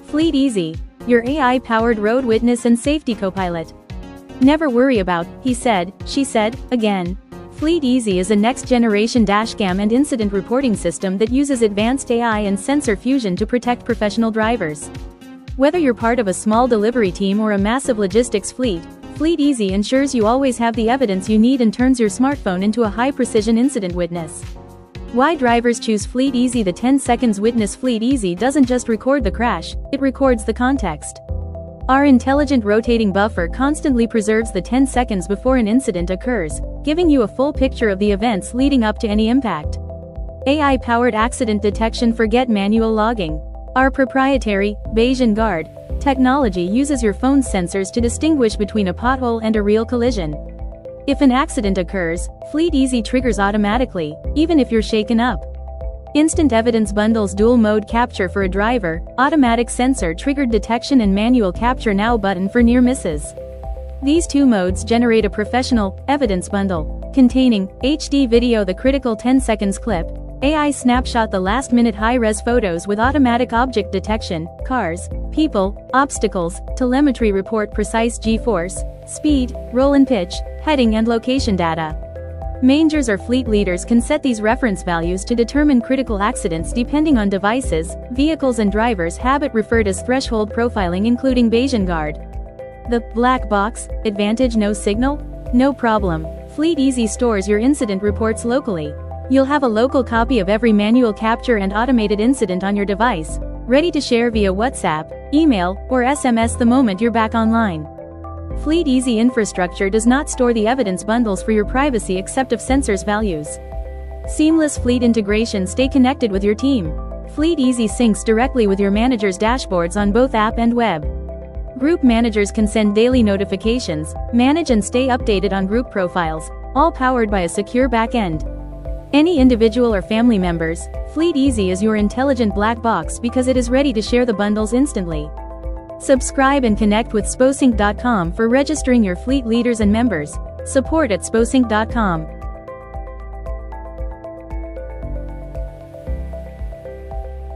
FleetEasy, your AI-powered road witness and safety co-pilot. Never worry about, he said, she said, again. FleetEasy is a next-generation dashcam and incident reporting system that uses advanced AI and sensor fusion to protect professional drivers. Whether you're part of a small delivery team or a massive logistics fleet, FleetEasy ensures you always have the evidence you need and turns your smartphone into a high-precision incident witness. Why drivers choose FleetEasy? The 10 seconds witness. FleetEasy doesn't just record the crash, it records the context. Our intelligent rotating buffer constantly preserves the 10 seconds before an incident occurs, giving you a full picture of the events leading up to any impact. AI-powered accident detection. Forget manual logging. Our proprietary Bayesian Guard technology uses your phone's sensors to distinguish between a pothole and a real collision. If an accident occurs, FleetEasy triggers automatically, even if you're shaken up. Instant evidence bundles. Dual mode capture for a driver, automatic sensor triggered detection and manual capture now button for near misses. These two modes generate a professional evidence bundle containing HD video, the critical 10 seconds clip, AI snapshot, the last minute high-res photos with automatic object detection, cars, people, obstacles, telemetry report, precise G-force, speed, roll and pitch, heading and location data. Managers or fleet leaders can set these reference values to determine critical accidents depending on devices, vehicles and drivers' habit, referred as threshold profiling, including Bayesian Guard. The black box advantage. No signal? No problem. FleetEasy stores your incident reports locally. You'll have a local copy of every manual capture and automated incident on your device, ready to share via WhatsApp, email, or SMS the moment you're back online. FleetEasy infrastructure does not store the evidence bundles for your privacy except of sensors values. Seamless fleet integration. Stay connected with your team. FleetEasy syncs directly with your manager's dashboards on both app and web. Group managers can send daily notifications, manage and stay updated on group profiles, all powered by a secure back-end. Any individual or family members, FleetEasy is your intelligent black box because it is ready to share the bundles instantly. Subscribe and connect with SpoSync.com for registering your fleet leaders and members. Support at SpoSync.com.